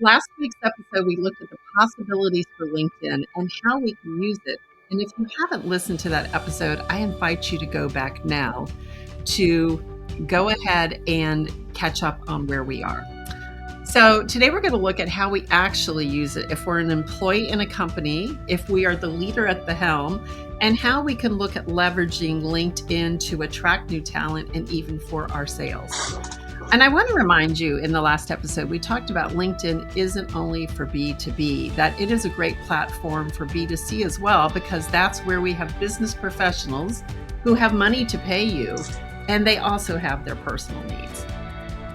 Last week's episode, we looked at the possibilities for LinkedIn and how we can use it. And if you haven't listened to that episode, I invite you to go back now to go ahead and catch up on where we are. So today we're going to look at how we actually use it if we're an employee in a company, if we are the leader at the helm, and how we can look at leveraging LinkedIn to attract new talent and even for our sales. And I want to remind you, in the last episode, we talked about LinkedIn isn't only for B2B, that it is a great platform for B2C as well, because that's where we have business professionals who have money to pay you, and they also have their personal needs.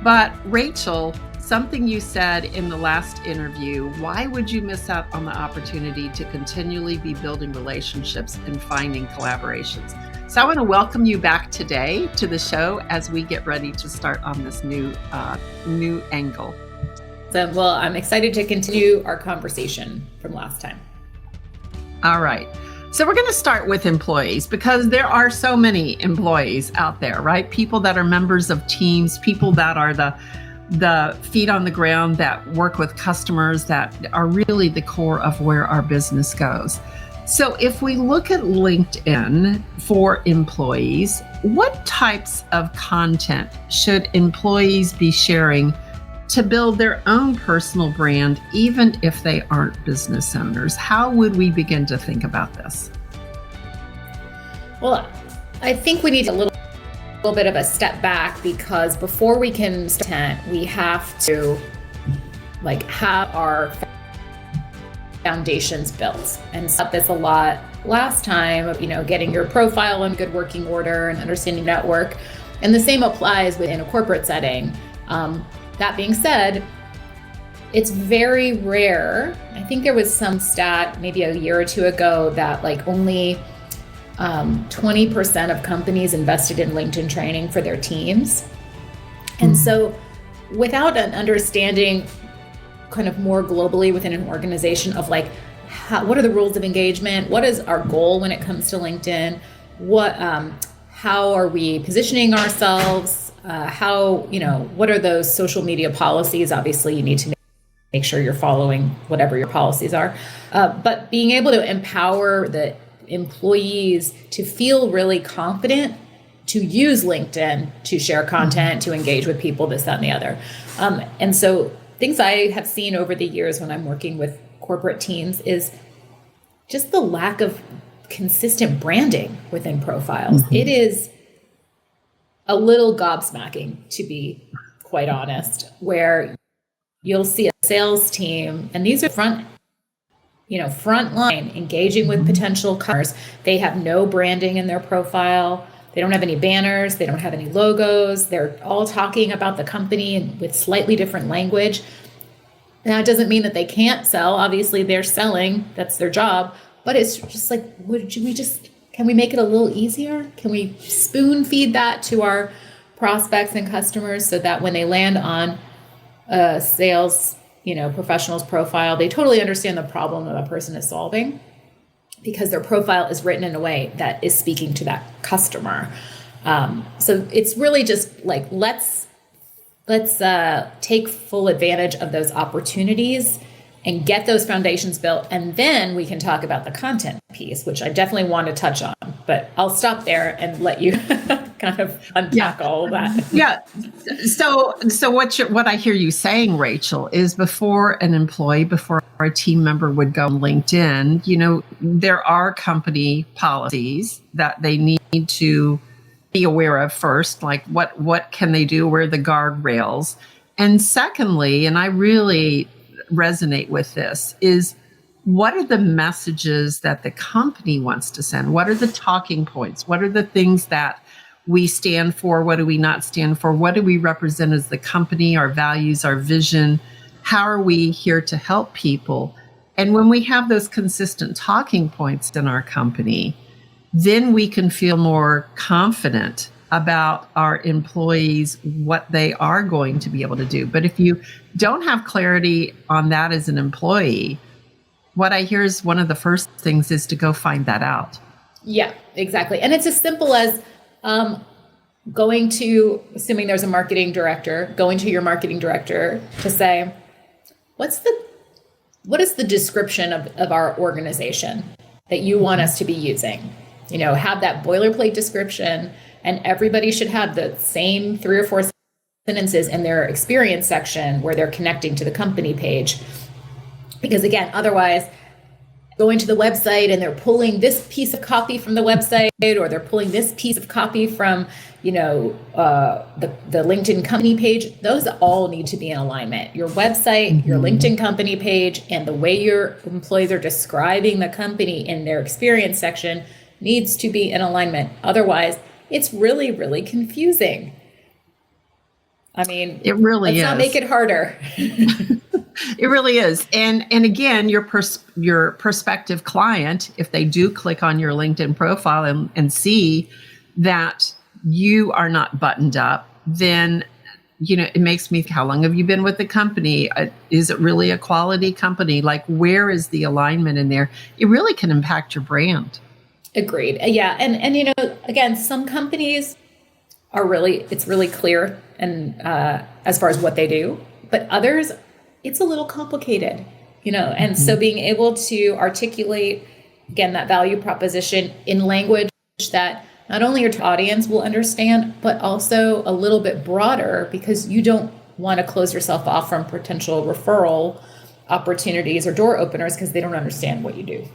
But Rachel, something you said in the last interview, why would you miss out on the opportunity to continually be building relationships and finding collaborations? So I want to welcome you back today to the show as we get ready to start on this new angle. Well, I'm excited to continue our conversation from last time. All right. So we're going to start with employees because there are so many employees out there, right? People that are members of teams, people that are the feet on the ground that work with customers, that are really the core of where our business goes. So if we look at LinkedIn for employees, what types of content should employees be sharing to build their own personal brand, even if they aren't business owners? How would we begin to think about this? Well, I think we need a little bit of a step back, because before we can start, we have to have our foundations built. And so this a lot last time of, getting your profile in good working order and understanding network. And the same applies within a corporate setting. That being said, it's very rare. I think there was some stat maybe a year or two ago that only 20% of companies invested in LinkedIn training for their teams. And so without an understanding kind of more globally within an organization of what are the rules of engagement? What is our goal when it comes to LinkedIn? How are we positioning ourselves? What are those social media policies? Obviously, you need to make sure you're following whatever your policies are. But being able to empower the employees to feel really confident to use LinkedIn to share content, to engage with people, this, that, and the other. And so things I have seen over the years when I'm working with corporate teams is just the lack of consistent branding within profiles. It is a little gobsmacking, to be quite honest, where you'll see a sales team, and these are frontline engaging with potential customers. They have no branding in their profile. They don't have any banners. They don't have any logos. They're all talking about the company with slightly different language. Now, it doesn't mean that they can't sell. Obviously, they're selling. That's their job. But it's just can we make it a little easier? Can we spoon feed that to our prospects and customers so that when they land on a sales, professional's profile, they totally understand the problem that a person is solving, because their profile is written in a way that is speaking to that customer. So it's really just let's take full advantage of those opportunities and get those foundations built. And then we can talk about the content piece, which I definitely want to touch on, but I'll stop there and let you kind of unpack all of that. Yeah. So what I hear you saying, Rachel, is before a team member would go on LinkedIn, there are company policies that they need to be aware of first, like what can they do, where are the guardrails? And secondly, and I really resonate with this, is what are the messages that the company wants to send? What are the talking points? What are the things that we stand for? What do we not stand for? What do we represent as the company, our values, our vision? How are we here to help people? And when we have those consistent talking points in our company, then we can feel more confident about our employees, what they are going to be able to do. But if you don't have clarity on that as an employee, what I hear is one of the first things is to go find that out. Yeah, exactly. And it's as simple as going to, assuming there's a marketing director, going to your marketing director to say, what is the description of our organization that you want us to be using? Have that boilerplate description, and everybody should have the same 3 or 4 sentences in their experience section where they're connecting to the company page. Because again, otherwise, going to the website and they're pulling this piece of copy from the website, or they're pulling this piece of copy from, the LinkedIn company page. Those all need to be in alignment. Your website, your LinkedIn company page, and the way your employees are describing the company in their experience section needs to be in alignment. Otherwise, it's really, really confusing. I mean, it really let's not make it harder. It really is. And again, your prospective client, if they do click on your LinkedIn profile and see that you are not buttoned up, then, it makes me think, how long have you been with the company? Is it really a quality company? Like, where is the alignment in there? It really can impact your brand. Agreed. Yeah. And again, some companies it's really clear and as far as what they do, but others, it's a little complicated, and so being able to articulate, again, that value proposition in language that not only your audience will understand, but also a little bit broader, because you don't want to close yourself off from potential referral opportunities or door openers because they don't understand what you do.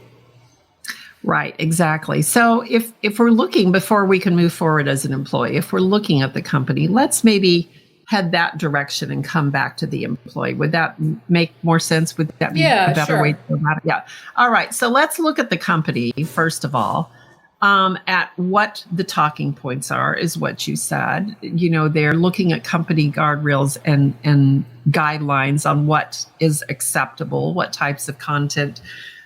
Right, exactly. So if we're looking, before we can move forward as an employee, if we're looking at the company, let's maybe head that direction and come back to the employee. Would that make more sense? Would that be a better way to go about it? Yeah. All right. So let's look at the company, first of all, at what the talking points are, is what you said. They're looking at company guardrails and guidelines on what is acceptable, what types of content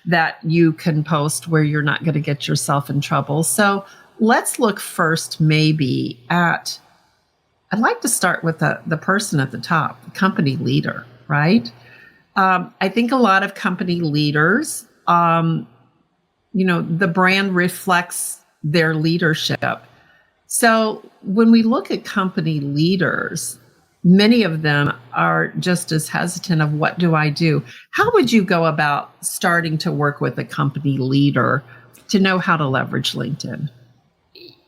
that you can post where you're not going to get yourself in trouble. So let's look first maybe at, I'd like to start with the person at the top, the company leader, right? I think a lot of company leaders, the brand reflects their leadership. So when we look at company leaders, many of them are just as hesitant of, what do I do? How would you go about starting to work with a company leader to know how to leverage LinkedIn?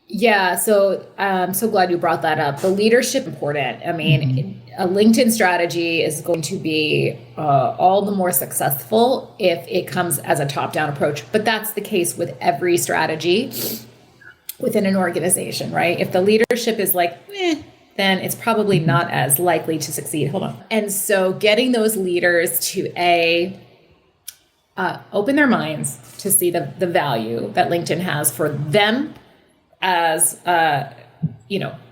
Yeah, so I'm so glad you brought that up. The leadership important. I mean, a LinkedIn strategy is going to be all the more successful if it comes as a top-down approach. But that's the case with every strategy within an organization, right? If the leadership is like, then it's probably not as likely to succeed. Hold on. And so getting those leaders to open their minds to see the value that LinkedIn has for them as,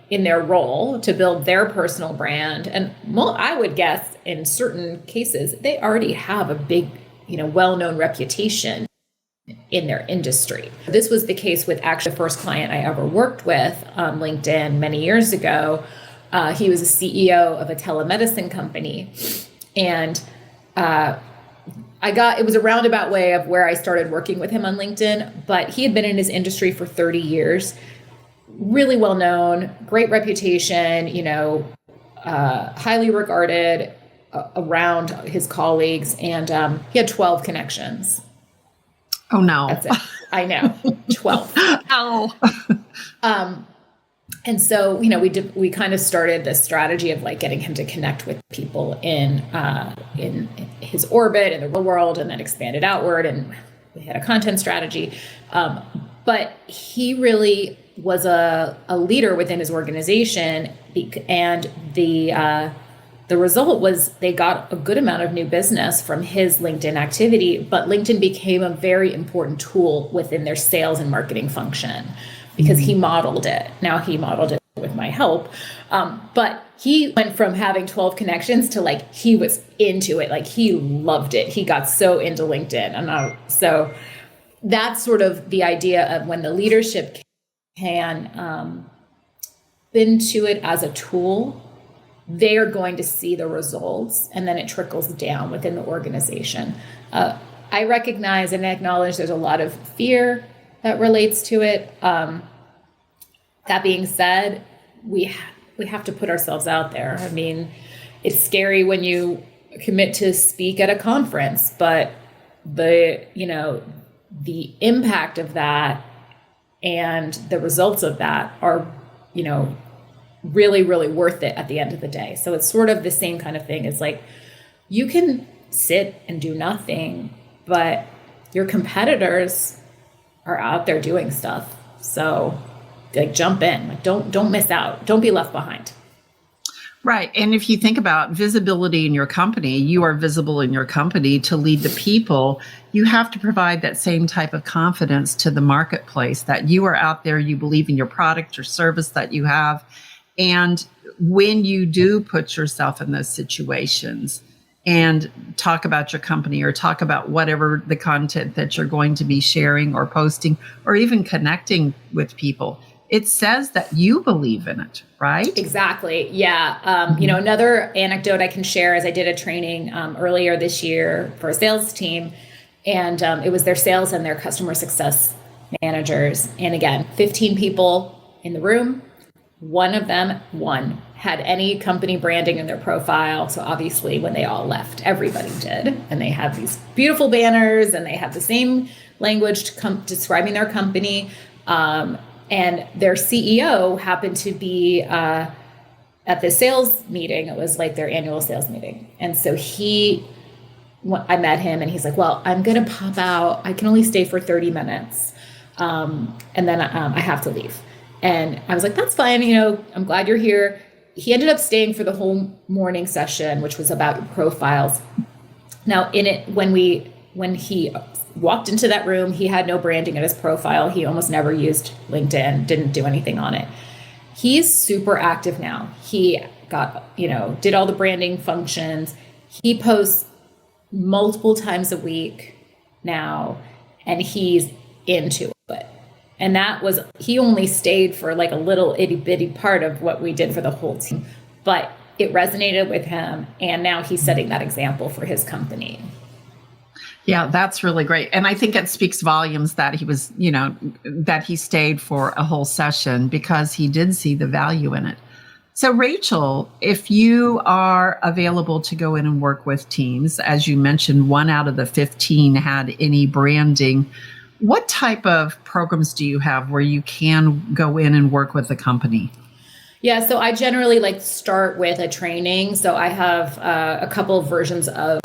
in their role to build their personal brand. And I would guess in certain cases, they already have a big, well-known reputation in their industry. This was the case with actually the first client I ever worked with on LinkedIn many years ago. He was a CEO of a telemedicine company. And it was a roundabout way of where I started working with him on LinkedIn, but he had been in his industry for 30 years, really well known, great reputation, highly regarded around his colleagues. And he had 12 connections. Oh, no. That's it. I know. 12. Oh. And so, we kind of started this strategy of like getting him to connect with people in his orbit in the real world, and then expanded outward. And we had a content strategy. But he really was a leader within his organization. And the result was they got a good amount of new business from his LinkedIn activity, but LinkedIn became a very important tool within their sales and marketing function, because he modeled it. Now he modeled it with my help. But he went from having 12 connections to like, he was into it. Like he loved it. He got so into LinkedIn. So that's sort of the idea of when the leadership can into it as a tool, they are going to see the results, and then it trickles down within the organization. I recognize and acknowledge there's a lot of fear that relates to it. That being said, we have to put ourselves out there. I mean, it's scary when you commit to speak at a conference, but the impact of that and the results of that are, really, really worth it at the end of the day. So it's sort of the same kind of thing. It's like you can sit and do nothing, but your competitors are out there doing stuff. So like jump in, like don't miss out. Don't be left behind. Right. And if you think about visibility in your company, you are visible in your company to lead the people. You have to provide that same type of confidence to the marketplace that you are out there, you believe in your product or service that you have. And when you do put yourself in those situations and talk about your company or talk about whatever the content that you're going to be sharing or posting or even connecting with people, it says that you believe in it, right? Exactly. Yeah. Another anecdote I can share is I did a training earlier this year for a sales team, and it was their sales and their customer success managers. And again, 15 people in the room. One of them had any company branding in their profile. So obviously when they all left, everybody did. And they have these beautiful banners and they have the same language describing their company. And their CEO happened to be at the sales meeting. It was like their annual sales meeting. And so I met him and he's like, well, I'm going to pop out. I can only stay for 30 minutes. And then I have to leave. And I was like, that's fine. I'm glad you're here. He ended up staying for the whole morning session, which was about profiles. Now in it, when he walked into that room, he had no branding in his profile. He almost never used LinkedIn, didn't do anything on it. He's super active now. He got, did all the branding functions. He posts multiple times a week now, and he's into it. And he only stayed for like a little itty bitty part of what we did for the whole team, but it resonated with him. And now he's setting that example for his company. Yeah, that's really great. And I think it speaks volumes that he was, that he stayed for a whole session because he did see the value in it. So Rachel, if you are available to go in and work with teams, as you mentioned, 1 out of the 15 had any branding, what type of programs do you have where you can go in and work with the company? Yeah, so I generally start with a training. So I have a couple of versions of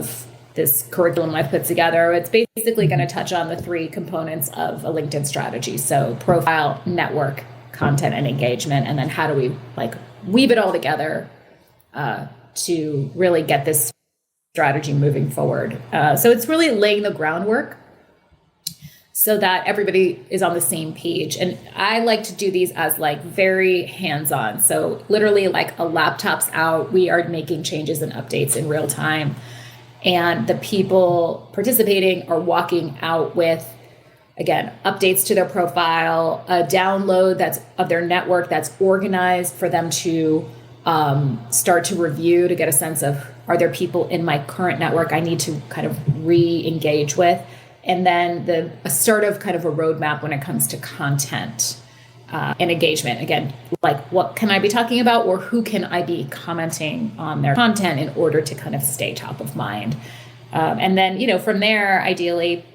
this curriculum I've put together. It's basically going to touch on the 3 components of a LinkedIn strategy. So profile, network, content, and engagement. And then how do we weave it all together to really get this strategy moving forward. So it's really laying the groundwork so that everybody is on the same page. And I like to do these as very hands-on. So literally a laptop's out, we are making changes and updates in real time. And the people participating are walking out with, again, updates to their profile, a download that's of their network that's organized for them to start to review to get a sense of, are there people in my current network I need to kind of re-engage with? And then a sort of kind of a roadmap when it comes to content and engagement. Again, what can I be talking about, or who can I be commenting on their content in order to kind of stay top of mind? And then, from there, ideally,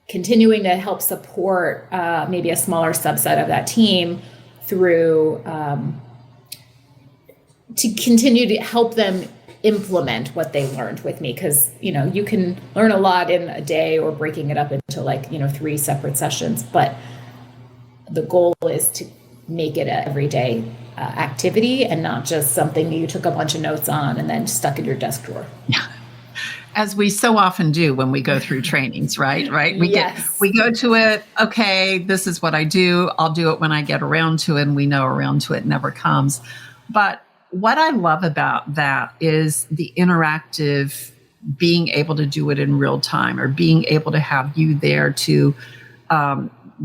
continuing to help support maybe a smaller subset of that team through to continue to help them implement what they learned with me. Because, you can learn a lot in a day or breaking it up into 3 separate sessions. But the goal is to make it an everyday activity and not just something you took a bunch of notes on and then stuck in your desk drawer. Yeah. As we so often do when we go through trainings, right? Yes. We go to it. Okay, this is what I do. I'll do it when I get around to it. And we know around to it never comes. But what I love about that is the interactive, being able to do it in real time, or being able to have you there to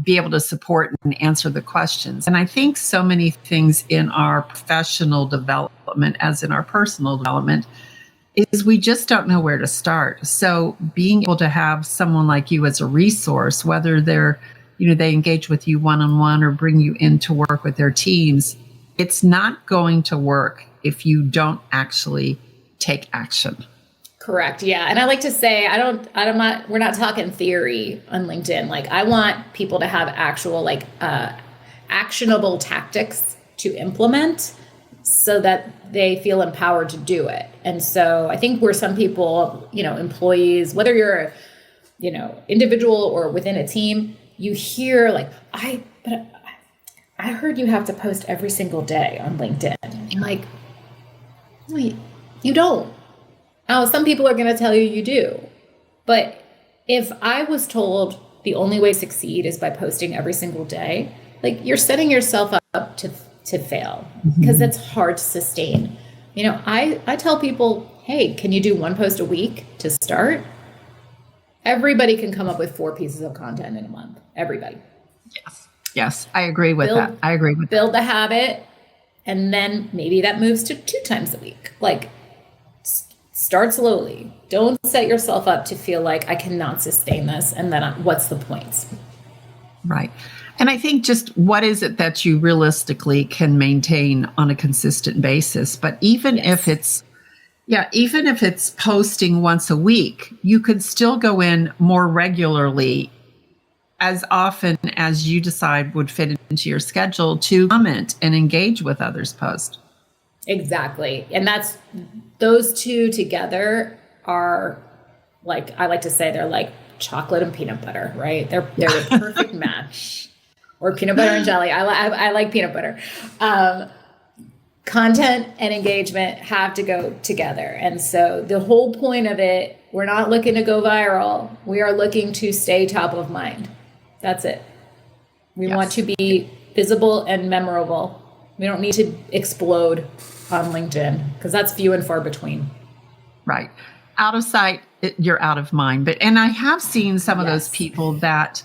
be able to support and answer the questions. And I think so many things in our professional development, as in our personal development, is we just don't know where to start. So being able to have someone like you as a resource, whether they engage with you one-on-one or bring you in to work with their teams, it's not going to work if you don't actually take action. Correct. Yeah. And I like to say, we're not talking theory on LinkedIn. Like I want people to have actual actionable tactics to implement so that they feel empowered to do it. And so I think where some people, employees, whether you're, individual or within a team, you hear like, I heard you have to post every single day on LinkedIn. I'm like, wait, you don't. Oh, some people are going to tell you you do. But if I was told the only way to succeed is by posting every single day, like you're setting yourself up to fail because that's hard to sustain. I tell people, hey, can you do one post a week to start? Everybody can come up with 4 pieces of content in a month. Everybody. Yes. I agree with that. I agree with build the habit. And then maybe that moves to 2 times a week. Like start slowly. Don't set yourself up to feel like I cannot sustain this. And then what's the point? Right. And I think just what is it that you realistically can maintain on a consistent basis? But even if it's posting once a week, you could still go in more regularly as often as you decide would fit into your schedule to comment and engage with others' posts. Exactly. And those two together are like, I like to say they're like chocolate and peanut butter, right? They're the perfect match. Or peanut butter and jelly. I like peanut butter. Content and engagement have to go together. And so the whole point of it, we're not looking to go viral. We are looking to stay top of mind. That's it. We want to be visible and memorable. We don't need to explode on LinkedIn because that's few and far between. Right. Out of sight, you're out of mind. And I have seen some of those people that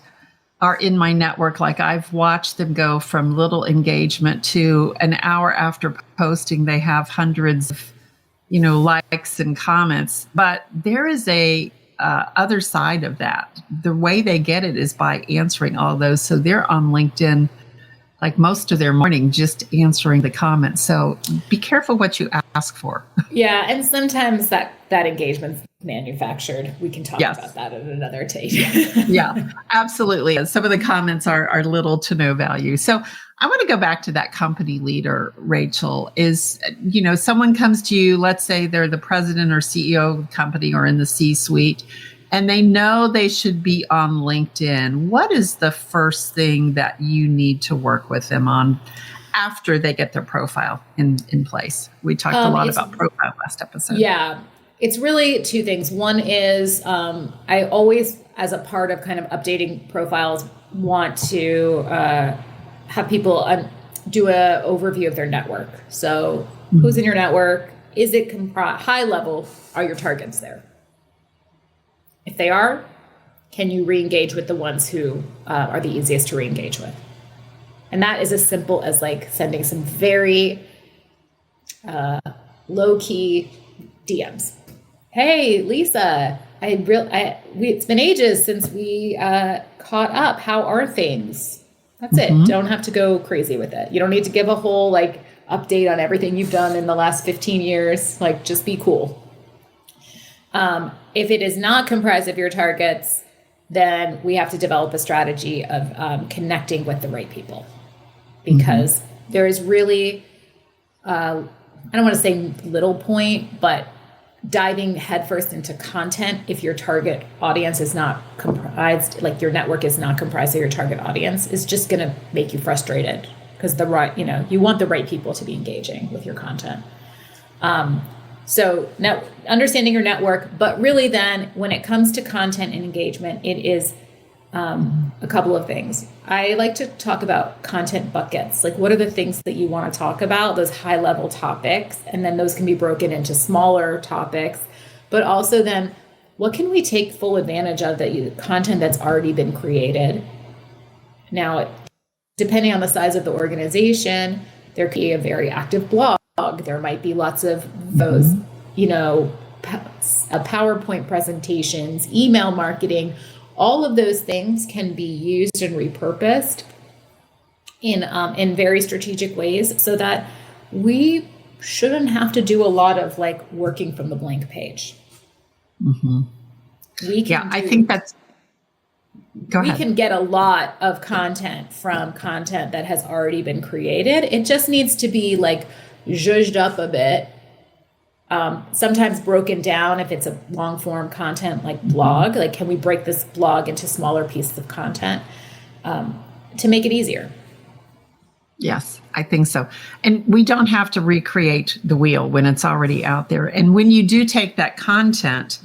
are in my network. Like I've watched them go from little engagement to an hour after posting, they have hundreds of, likes and comments. But there is a other side of that. The way they get it is by answering all those. So they're on LinkedIn like most of their morning, just answering the comments. So be careful what you ask for. Yeah. And sometimes that engagement's manufactured. We can talk about that at another day. Yeah, absolutely. Some of the comments are little to no value. So I want to go back to that company leader, Rachel. Is, someone comes to you, let's say they're the president or CEO of the company or in the C-suite, and they know they should be on LinkedIn. What is the first thing that you need to work with them on after they get their profile in place? We talked a lot about profile last episode. Yeah. It's really 2 things. One is I always, as a part of kind of updating profiles, want to have people do an overview of their network. So who's in your network? Is it high level? Are your targets there? If they are, can you re-engage with the ones who are the easiest to re-engage with? And that is as simple as like sending some very low-key DMs. Hey, Lisa, it's been ages since we caught up. How are things? That's it. Don't have to go crazy with it. You don't need to give a whole update on everything you've done in the last 15 years. Just be cool. If it is not comprised of your targets, then we have to develop a strategy of connecting with the right people. Because there is really, I don't want to say little point, but diving headfirst into content, if your target audience is not comprised, your network is not comprised of your target audience, is just going to make you frustrated because you want the right people to be engaging with your content. So now understanding your network, but really then when it comes to content and engagement, it is a couple of things. I like to talk about content buckets. What are the things that you want to talk about, those high level topics, and then those can be broken into smaller topics, but also then what can we take full advantage of content that's already been created. Now, depending on the size of the organization, there could be a very active blog. There might be lots of those, PowerPoint presentations, email marketing. All of those things can be used and repurposed in very strategic ways so that we shouldn't have to do a lot of working from the blank page. Mm-hmm. We can Yeah, I think that's, go we ahead. can get a lot of content from content that has already been created. It just needs to be like zhuzhed up a bit. Sometimes broken down if it's a long form content like blog. Like, can we break this blog into smaller pieces of content to make it easier? Yes, I think so. And we don't have to recreate the wheel when it's already out there. And when you do take that content,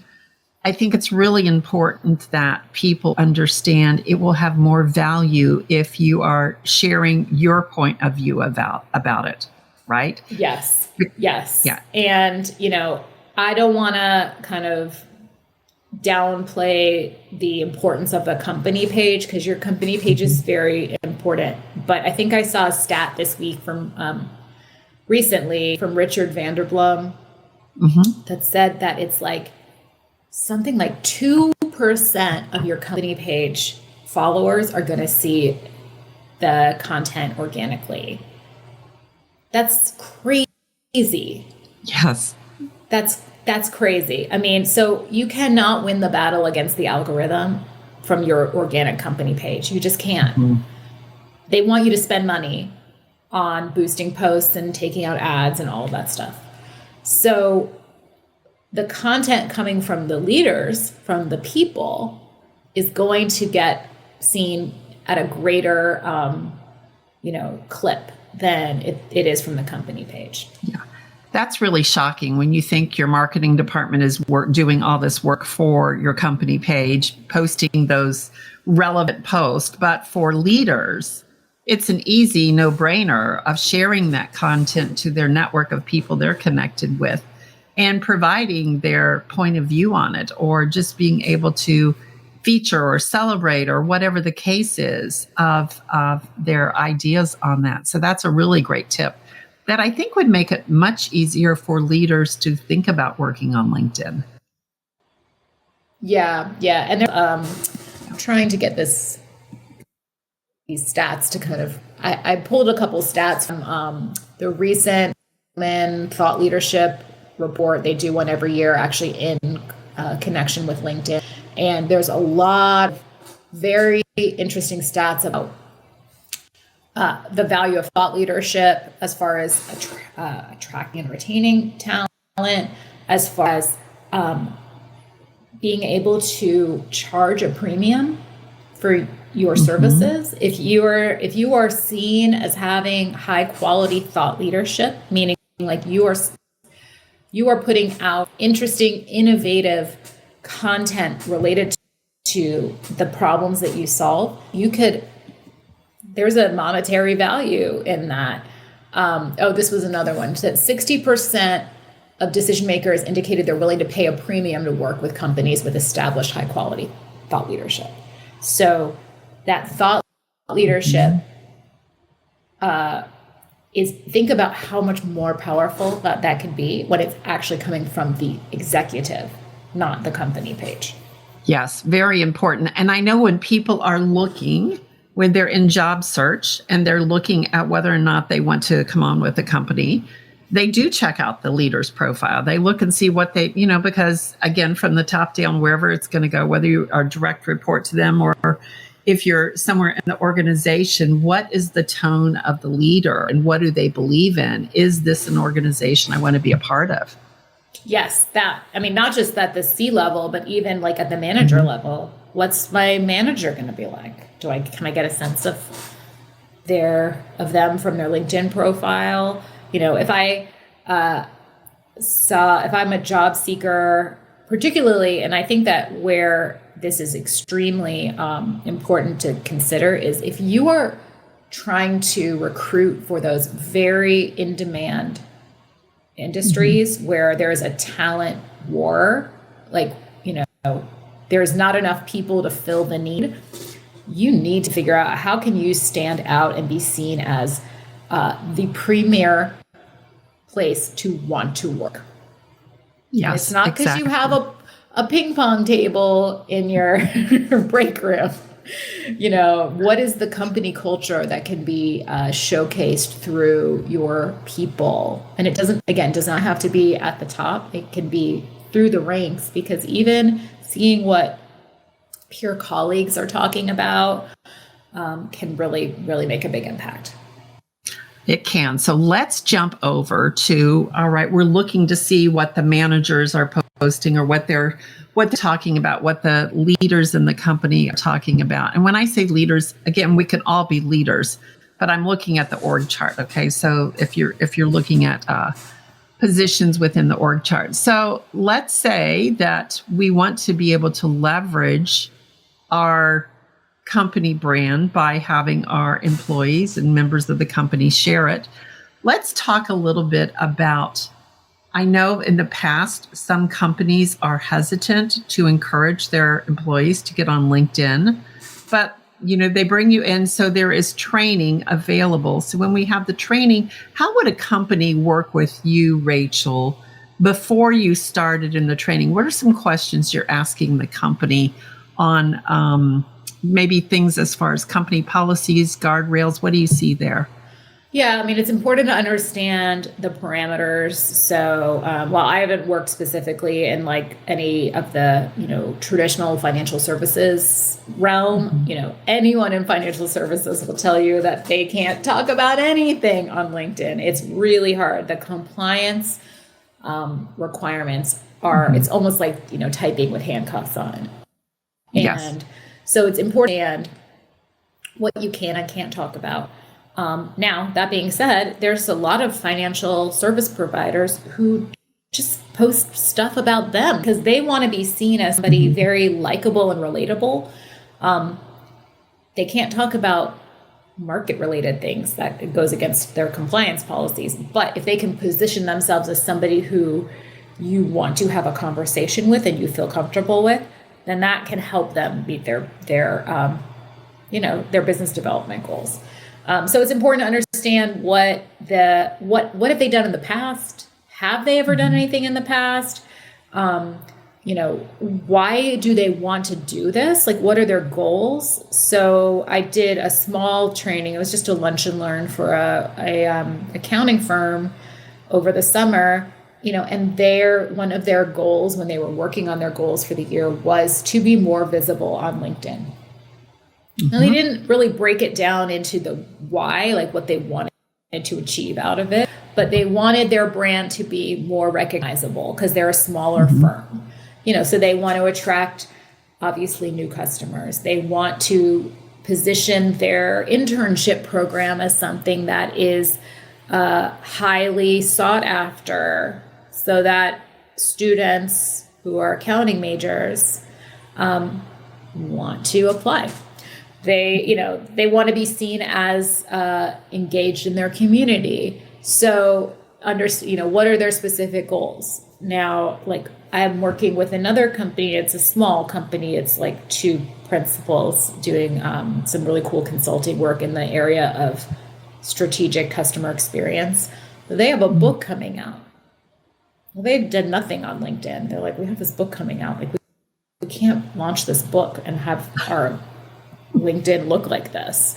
I think it's really important that people understand it will have more value if you are sharing your point of view about it, right? Yes. Yes. Yeah. And, I don't want to kind of downplay the importance of the company page, because your company page is very important. But I think I saw a stat this week from recently from Richard Vanderblom that said that it's like something like 2% of your company page followers are going to see the content organically. That's crazy. Yes. That's crazy. I mean, so you cannot win the battle against the algorithm from your organic company page. You just can't. They want you to spend money on boosting posts and taking out ads and all of that stuff. So the content coming from the leaders, from the people, is going to get seen at a greater, clip than it is from the company page. Yeah. That's really shocking when you think your marketing department is doing all this work for your company page, posting those relevant posts. But for leaders, it's an easy no-brainer of sharing that content to their network of people they're connected with and providing their point of view on it, or just being able to feature or celebrate or whatever the case is of their ideas on that. So that's a really great tip that I think would make it much easier for leaders to think about working on LinkedIn. Yeah. And I'm trying to get these stats to kind of, I pulled a couple stats from the recent Thought Leadership report. They do one every year, actually in connection with LinkedIn. And there's a lot of very interesting stats about the value of thought leadership as far as attracting and retaining talent, as far as being able to charge a premium for your services. If you are seen as having high quality thought leadership, meaning like you are putting out interesting, innovative content related to the problems that you solve, there's a monetary value in that. This was another one that 60% of decision makers indicated they're willing to pay a premium to work with companies with established high quality thought leadership. So that thought leadership think about how much more powerful that could be when it's actually coming from the executive, not the company page. Yes, very important. And I know when people are looking, when they're in job search and they're looking at whether or not they want to come on with a company, they do check out the leader's profile. They look and see what they, because again, from the top down, wherever it's going to go, whether you are direct report to them or if you're somewhere in the organization, what is the tone of the leader and what do they believe in? Is this an organization I want to be a part of? Yes, not just at the C level, but even like at the manager level. What's my manager going to be like? Can I get a sense of them from their LinkedIn profile? If I'm a job seeker, particularly, and I think that where this is extremely important to consider is if you are trying to recruit for those very in-demand industries where there is a talent war, there's not enough people to fill the need, you need to figure out how can you stand out and be seen as the premier place to want to work. Yes, it's not because exactly. you have a ping pong table in your break room. What is the company culture that can be showcased through your people? And it does not have to be at the top. It can be through the ranks, because even seeing what peer colleagues are talking about can really, really make a big impact. It can. So let's jump over to, all right, we're looking to see what the managers are posting or what they're talking about, what the leaders in the company are talking about. And when I say leaders, again, we can all be leaders, but I'm looking at the org chart. Okay. So if you're looking at positions within the org chart. So let's say that we want to be able to leverage our company brand by having our employees and members of the company share it. Let's talk a little bit about, I know in the past, some companies are hesitant to encourage their employees to get on LinkedIn, but they bring you in, so there is training available. So when we have the training, how would a company work with you, Rachel, before you started in the training? What are some questions you're asking the company on maybe things as far as company policies, guardrails? What do you see there? Yeah, I mean, it's important to understand the parameters. So while I haven't worked specifically in like any of the, traditional financial services realm, anyone in financial services will tell you that they can't talk about anything on LinkedIn. It's really hard. The compliance requirements are, it's almost like, typing with handcuffs on. And so it's important and what you can and can't talk about. Now, that being said, there's a lot of financial service providers who just post stuff about them because they want to be seen as somebody very likable and relatable. They can't talk about market-related things that goes against their compliance policies. But if they can position themselves as somebody who you want to have a conversation with and you feel comfortable with, then that can help them meet their business development goals. So it's important to understand what have they done in the past? Have they ever done anything in the past? Why do they want to do this? Like, what are their goals? So I did a small training. It was just a lunch and learn for a accounting firm over the summer. And one of their goals when they were working on their goals for the year was to be more visible on LinkedIn. Now, they didn't really break it down into the why, like what they wanted to achieve out of it, but they wanted their brand to be more recognizable because they're a smaller firm. So they want to attract, obviously, new customers. They want to position their internship program as something that is highly sought after so that students who are accounting majors want to apply. They want to be seen as engaged in their community. So, what are their specific goals? Now, like I'm working with another company. It's a small company. It's like two principals doing some really cool consulting work in the area of strategic customer experience. They have a book coming out. Well, they did nothing on LinkedIn. They're like, we have this book coming out. Like, we can't launch this book and have our LinkedIn look like this.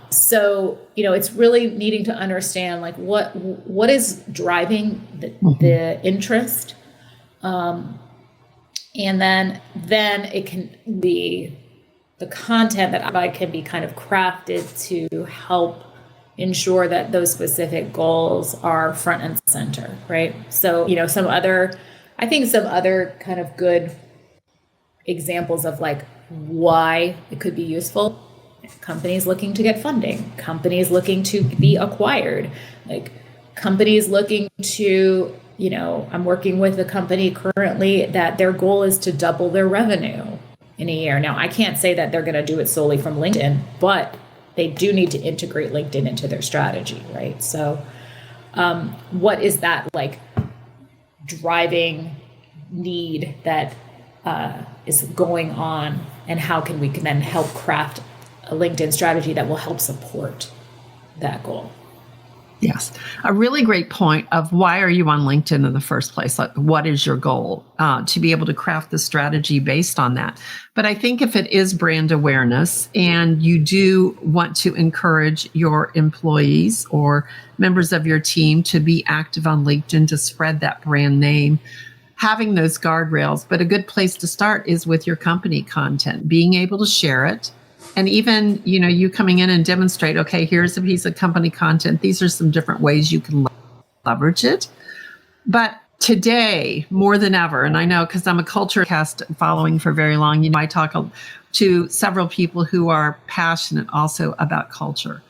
So, it's really needing to understand like what is driving the interest. And then it can be the content that I can be kind of crafted to help ensure that those specific goals are front and center, right? So, some other kind of good examples of like why it could be useful. Companies looking to get funding, companies looking to be acquired, like companies looking to, I'm working with a company currently that their goal is to double their revenue in a year. Now, I can't say that they're going to do it solely from LinkedIn, but they do need to integrate LinkedIn into their strategy, right? So what is that like driving need that is going on, and how can we then help craft a LinkedIn strategy that will help support that goal? Yes. A really great point of why are you on LinkedIn in the first place? Like, what is your goal? To be able to craft the strategy based on that. But I think if it is brand awareness and you do want to encourage your employees or members of your team to be active on LinkedIn to spread that brand name, having those guardrails. But a good place to start is with your company content, being able to share it. And even, you coming in and demonstrate, okay, here's a piece of company content. These are some different ways you can leverage it. But today, more than ever, and I know because I'm a culture cast following for very long, I talk to several people who are passionate also about culture.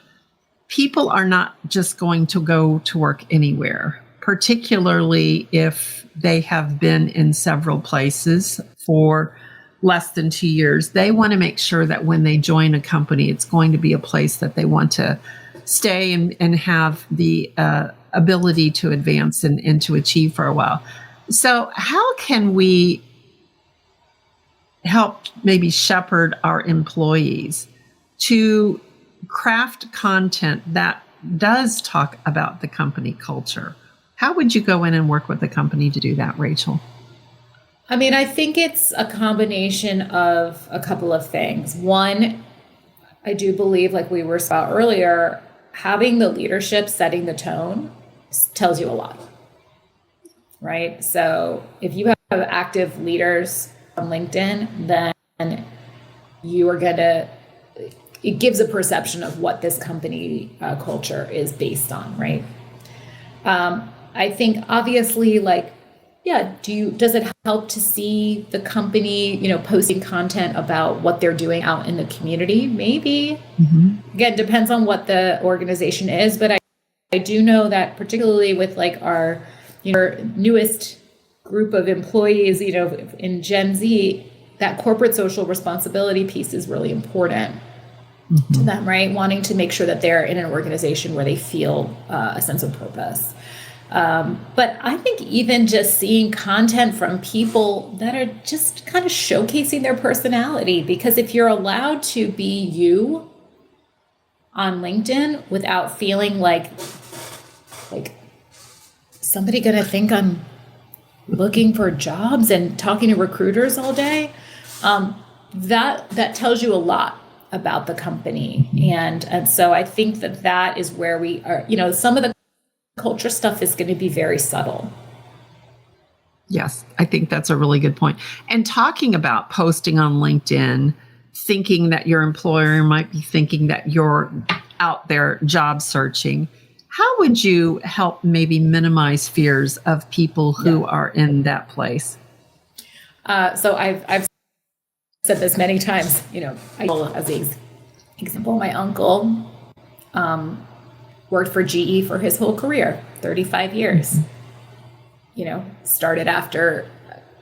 People are not just going to go to work anywhere, particularly if they have been in several places for less than 2 years. They want to make sure that when they join a company, it's going to be a place that they want to stay and have the ability to advance and to achieve for a while. So how can we help maybe shepherd our employees to craft content that does talk about the company culture? How would you go in and work with the company to do that, Rachel? I mean, I think it's a combination of a couple of things. One, I do believe, like we were about earlier, having the leadership setting the tone tells you a lot, right? So if you have active leaders on LinkedIn, then you are going to, it gives a perception of what this company culture is based on, right? I think obviously, like, yeah, does it help to see the company, posting content about what they're doing out in the community? Maybe. Mm-hmm. Again, depends on what the organization is, but I do know that particularly with like our newest group of employees, in Gen Z, that corporate social responsibility piece is really important mm-hmm. to them, right? Wanting to make sure that they're in an organization where they feel a sense of purpose. But I think even just seeing content from people that are just kind of showcasing their personality, because if you're allowed to be you on LinkedIn without feeling like somebody going to think I'm looking for jobs and talking to recruiters all day, that tells you a lot about the company. And so I think that is where we are, some of the culture stuff is going to be very subtle. Yes, I think that's a really good point. And talking about posting on LinkedIn, thinking that your employer might be thinking that you're out there job searching, how would you help maybe minimize fears of people who are in that place? So I've said this many times, as an example, my uncle worked for GE for his whole career, 35 years. Started after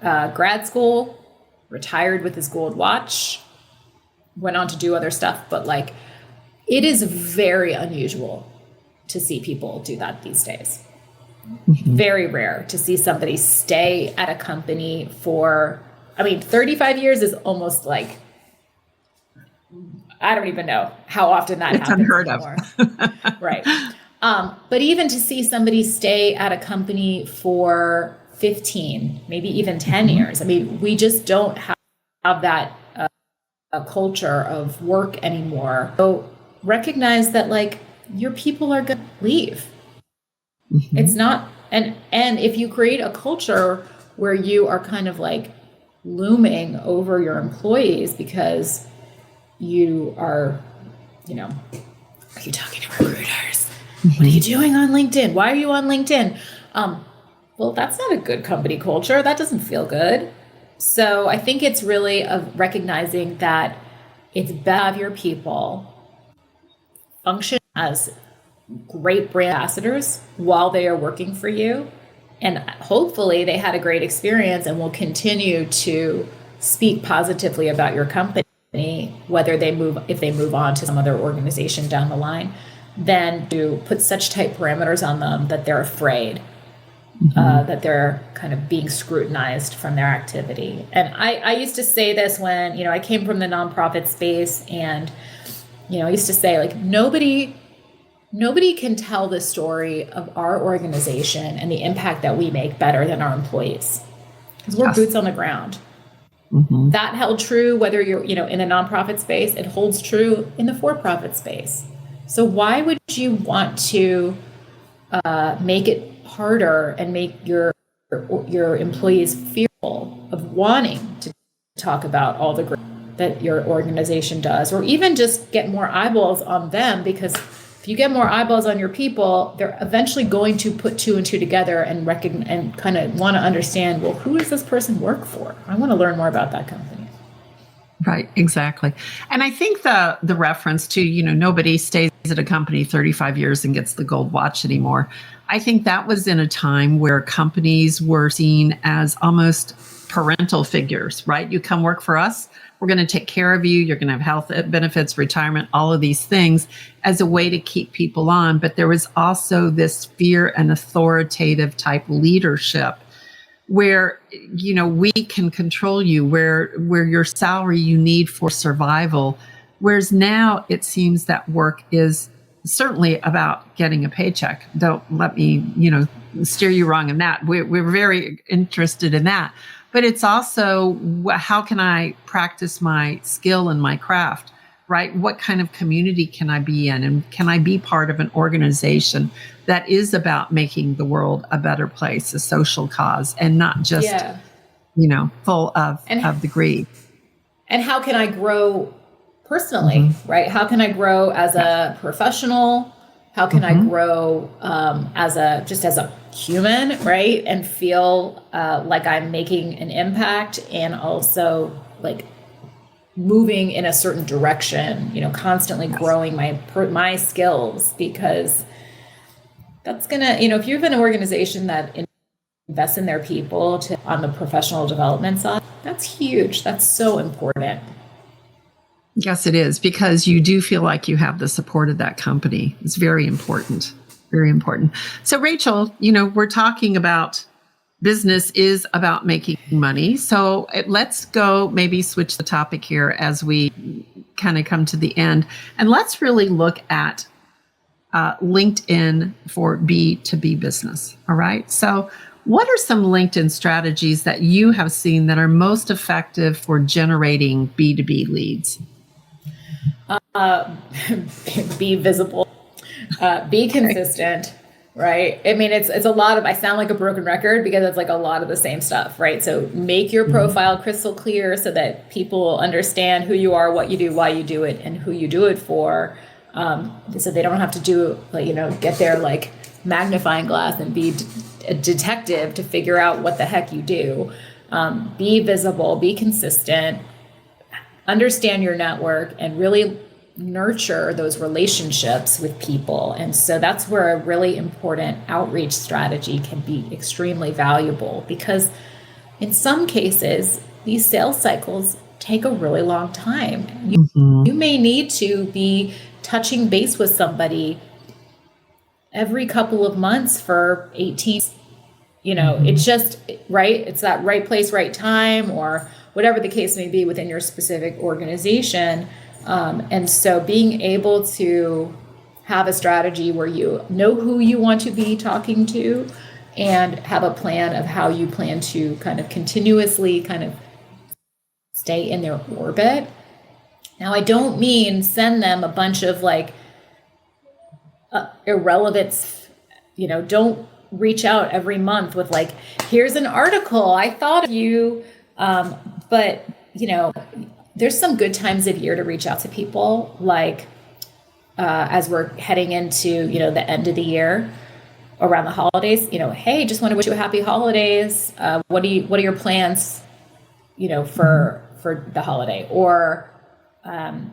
grad school, retired with his gold watch, went on to do other stuff. But like, it is very unusual to see people do that these days. Mm-hmm. Very rare to see somebody stay at a company for, 35 years is almost like, I don't even know how often that happens. It's unheard anymore. of. Right. But even to see somebody stay at a company for 15, maybe even 10 mm-hmm. years. We just don't have that a culture of work anymore. So recognize that like your people are going to leave. Mm-hmm. It's not, and if you create a culture where you are kind of like looming over your employees because you are, are you talking to recruiters? Mm-hmm. What are you doing on LinkedIn? Why are you on LinkedIn? Well, that's not a good company culture. That doesn't feel good. So I think it's really of recognizing that it's better to have your people function as great brand ambassadors while they are working for you. And hopefully they had a great experience and will continue to speak positively about your company, if they move on to some other organization down the line, than to put such tight parameters on them that they're afraid, mm-hmm. That they're kind of being scrutinized from their activity. And I used to say this when, I came from the nonprofit space, and, I used to say like, nobody can tell the story of our organization and the impact that we make better than our employees, because we're boots on the ground. Mm-hmm. That held true whether you're, in a nonprofit space. It holds true in the for-profit space. So why would you want to make it harder and make your your employees fearful of wanting to talk about all the great that your organization does, or even just get more eyeballs on them, because if you get more eyeballs on your people, they're eventually going to put two and two together and kind of want to understand, well, who does this person work for? I want to learn more about that company. Right, exactly. And I think the reference to, nobody stays at a company 35 years and gets the gold watch anymore. I think that was in a time where companies were seen as almost parental figures, right? You come work for us, we're going to take care of you, you're going to have health benefits, retirement, all of these things as a way to keep people on. But there was also this fear and authoritative type leadership where we can control you, where your salary you need for survival. Whereas now it seems that work is certainly about getting a paycheck. Don't let me steer you wrong in that. We're very interested in that, but it's also how can I practice my skill and my craft, right? What kind of community can I be in, and can I be part of an organization that is about making the world a better place, a social cause, and not just, full of the greed. And how can I grow personally, right? How can I grow as a professional? How can I grow as a human, right? And feel like I'm making an impact, and also like moving in a certain direction, constantly growing my skills, because that's gonna, if you have an organization that invests in their people on the professional development side, that's huge. That's so important. Yes, it is, because you do feel like you have the support of that company. It's very important, very important. So Rachel, we're talking about business is about making money. So let's go maybe switch the topic here as we kind of come to the end. And let's really look at LinkedIn for B2B business. All right. So what are some LinkedIn strategies that you have seen that are most effective for generating B2B leads? Be visible, be consistent. Right. I mean, it's a lot of, I sound like a broken record because it's like a lot of the same stuff, right? So make your profile crystal clear so that people understand who you are, what you do, why you do it, and who you do it for. So they don't have to get their like magnifying glass and be a detective to figure out what the heck you do. Be visible, be consistent, understand your network, and really nurture those relationships with people. And so that's where a really important outreach strategy can be extremely valuable, because in some cases, these sales cycles take a really long time. You may need to be touching base with somebody every couple of months for 18, it's just, right? It's that right place, right time, or whatever the case may be within your specific organization. And so being able to have a strategy where you know who you want to be talking to, and have a plan of how you plan to kind of continuously kind of stay in their orbit. Now, I don't mean send them a bunch of like irrelevant, don't reach out every month with like, here's an article, I thought of you. But, there's some good times of year to reach out to people, like as we're heading into, the end of the year, around the holidays, hey, just want to wish you a happy holidays. What are your plans, for the holiday? Or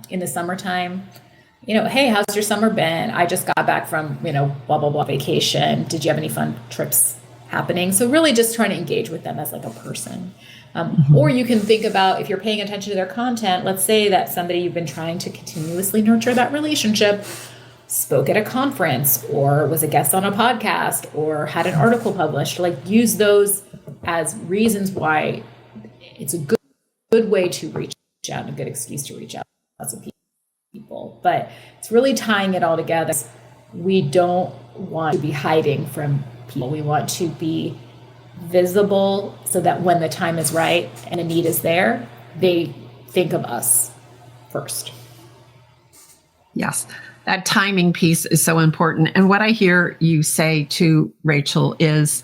in the summertime, hey, how's your summer been? I just got back from, blah, blah, blah vacation. Did you have any fun trips happening? So really just trying to engage with them as like a person. Or you can think about, if you're paying attention to their content, let's say that somebody you've been trying to continuously nurture that relationship spoke at a conference, or was a guest on a podcast, or had an article published. Like, use those as reasons why it's a good way to reach out, and a good excuse to reach out to people. But it's really tying it all together. We don't want to be hiding from people. We want to be visible so that when the time is right and a need is there, they think of us first. Yes, that timing piece is so important. And what I hear you say to Rachel is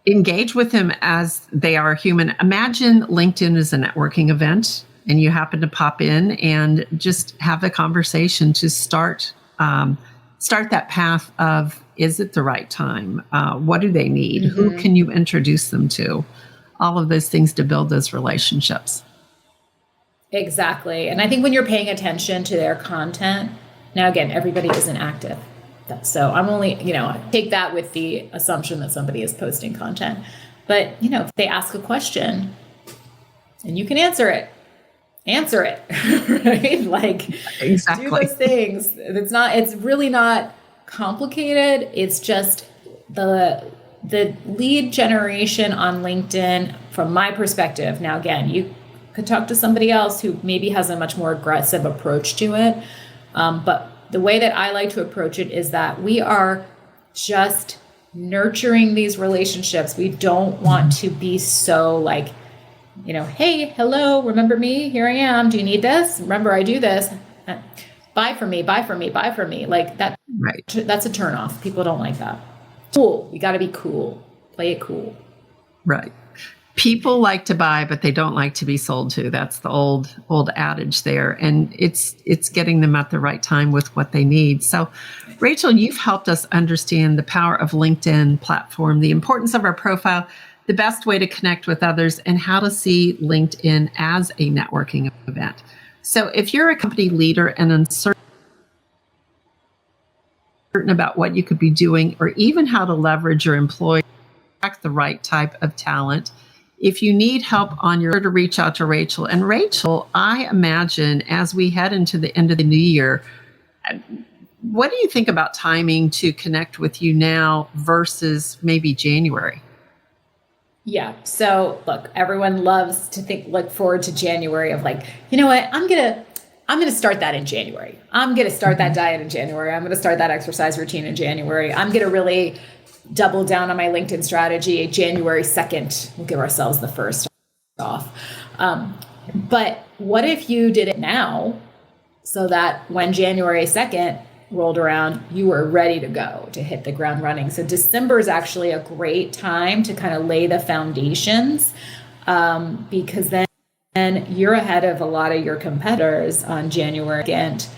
engage with them as they are human. Imagine LinkedIn is a networking event and you happen to pop in and just have a conversation to start that path of, is it the right time? What do they need? Mm-hmm. Who can you introduce them to? All of those things to build those relationships. Exactly. And I think when you're paying attention to their content, now again, everybody isn't active. So I'm only, take that with the assumption that somebody is posting content. But, if they ask a question and you can answer it, right? Like, exactly. Do those things. It's really not complicated. It's just the lead generation on LinkedIn, from my perspective. Now, again, you could talk to somebody else who maybe has a much more aggressive approach to it. But the way that I like to approach it is that we are just nurturing these relationships. We don't want to be so like, hey, hello, remember me? Here I am. Do you need this? Remember, I do this. Buy for me. Like that. Right. That's a turnoff. People don't like that. Cool. You got to be cool. Play it cool. Right. People like to buy, but they don't like to be sold to. That's the old adage there. And it's getting them at the right time with what they need. So, Rachel, you've helped us understand the power of LinkedIn platform, the importance of our profile, the best way to connect with others, and how to see LinkedIn as a networking event. So if you're a company leader and uncertain about what you could be doing, or even how to leverage your employees, attract the right type of talent, if you need help to reach out to Rachel. And Rachel, I imagine as we head into the end of the new year, what do you think about timing to connect with you now versus maybe January? Yeah. So look, everyone loves to look forward to January of like, you know what, I'm going to start that in January. I'm going to start that diet in January. I'm going to start that exercise routine in January. I'm going to really double down on my LinkedIn strategy. January 2nd, we'll give ourselves the first off. But what if you did it now so that when January 2nd rolled around, you were ready to go, to hit the ground running? So December is actually a great time to kind of lay the foundations, because then you're ahead of a lot of your competitors on January 2nd,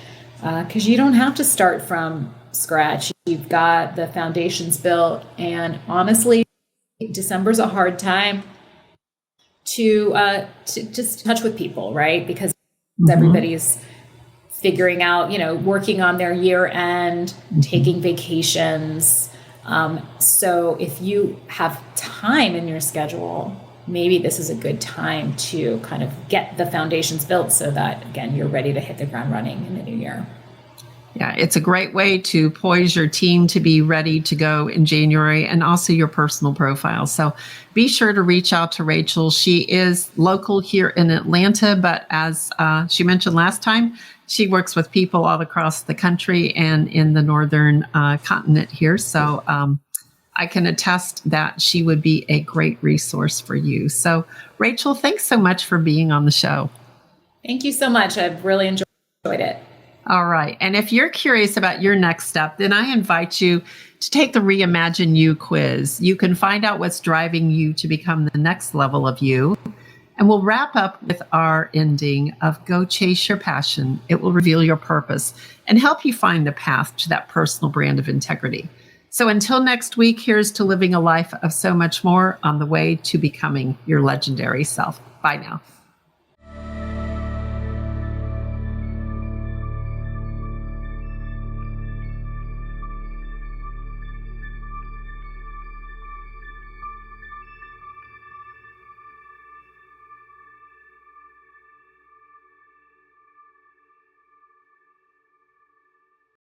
because you don't have to start from scratch. You've got the foundations built. And honestly, December's a hard time to just touch with people, right? Because everybody's figuring out, working on their year end, taking vacations. So if you have time in your schedule, maybe this is a good time to kind of get the foundations built so that, again, you're ready to hit the ground running in the new year. Yeah, it's a great way to poise your team to be ready to go in January, and also your personal profile. So be sure to reach out to Rachel. She is local here in Atlanta, but as she mentioned last time, she works with people all across the country and in the northern continent here. So I can attest that she would be a great resource for you. So Rachel, thanks so much for being on the show. Thank you so much. I've really enjoyed it. All right. And if you're curious about your next step, then I invite you to take the Reimagine You quiz. You can find out what's driving you to become the next level of you. And we'll wrap up with our ending of go chase your passion. It will reveal your purpose and help you find the path to that personal brand of integrity. So until next week, here's to living a life of so much more on the way to becoming your legendary self. Bye now.